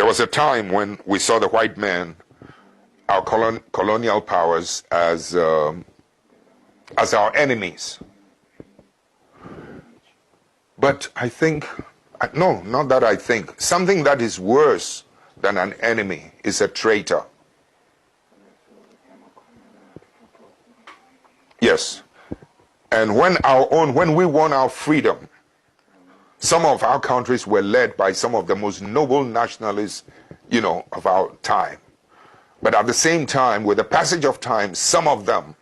was a time when we saw the white man, our colonial powers, as our enemies. But I think, no, not that I think, something that is worse than an enemy is a traitor. Yes. And when we won our freedom, some of our countries were led by some of the most noble nationalists, of our time. But at the same time, with the passage of time, some of them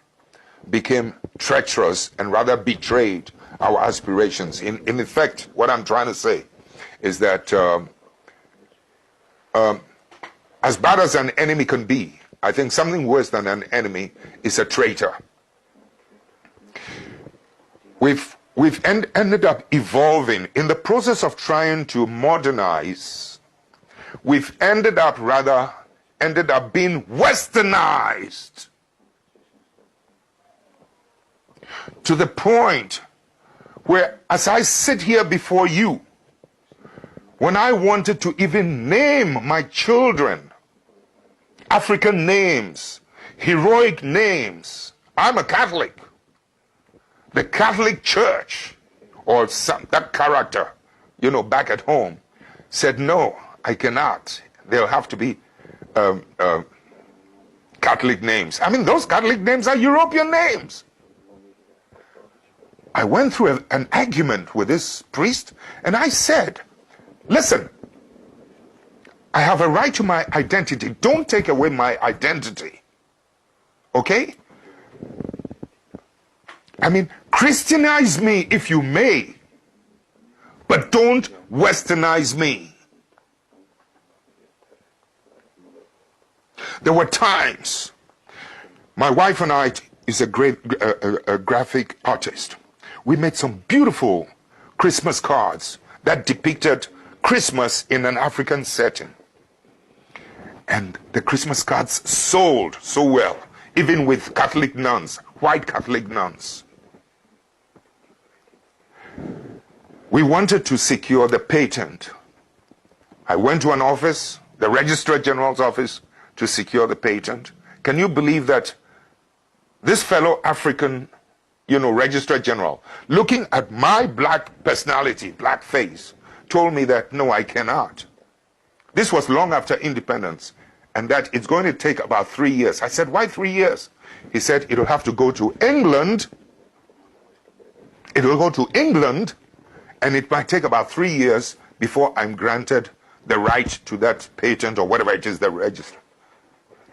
became treacherous and rather betrayed our aspirations. In effect, what I'm trying to say is that as bad as an enemy can be, I think something worse than an enemy is a traitor. We've ended up evolving in the process of trying to modernize. We've ended up being westernized to the point where, as I sit here before you, when I wanted to even name my children African names, heroic names, I'm a Catholic. The Catholic Church, or that character, back at home, said, no, I cannot. They'll have to be Catholic names. I mean, those Catholic names are European names. I went through an argument with this priest, and I said, listen, I have a right to my identity. Don't take away my identity. Okay? I mean, Christianize me if you may, but don't westernize me. There were times, my wife and I is a great graphic artist. We made some beautiful Christmas cards that depicted Christmas in an African setting. And the Christmas cards sold so well, even with Catholic nuns, white Catholic nuns. We wanted to secure the patent. I went to an office, the Registrar General's office, to secure the patent. Can you believe that this fellow African, Registrar General, looking at my black personality, black face, told me that, no, I cannot. This was long after independence, and that it's going to take about 3 years. I said, why 3 years? He said, it'll have to go to England. It will go to England, and it might take about 3 years before I'm granted the right to that patent or whatever it is that register.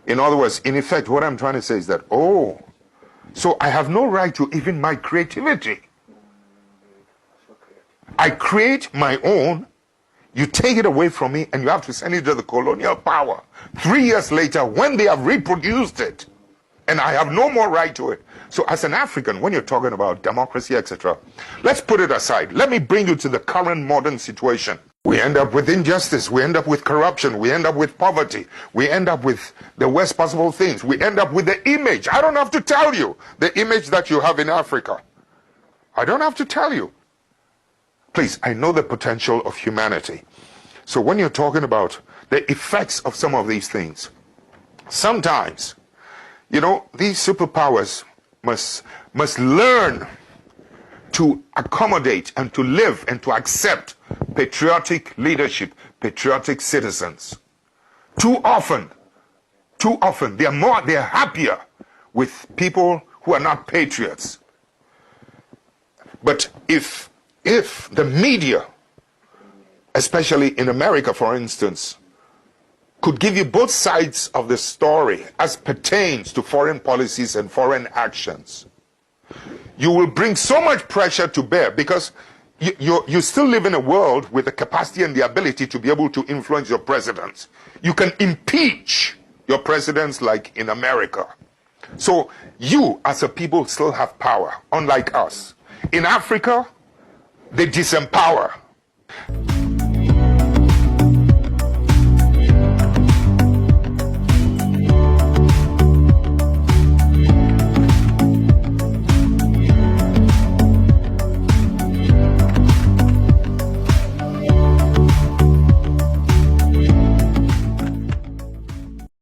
In other words, in effect, what I'm trying to say is that, so I have no right to even my creativity. I create my own, you take it away from me, and you have to send it to the colonial power. 3 years later, when they have reproduced it, and I have no more right to it. So as an African, when you're talking about democracy, etc., let's put it aside. Let me bring you to the current modern situation. We end up with injustice. We end up with corruption. We end up with poverty. We end up with the worst possible things. We end up with the image. I don't have to tell you the image that you have in Africa. I don't have to tell you. Please, I know the potential of humanity. So when you're talking about the effects of some of these things, sometimes, these superpowers must learn to accommodate and to live and to accept patriotic leadership, patriotic citizens. Too often, they're happier with people who are not patriots. But if the media, especially in America, for instance, could give you both sides of the story as pertains to foreign policies and foreign actions, you will bring so much pressure to bear, because you still live in a world with the capacity and the ability to be able to influence your presidents. You can impeach your presidents like in America. So you as a people still have power, unlike us. In Africa, they disempower.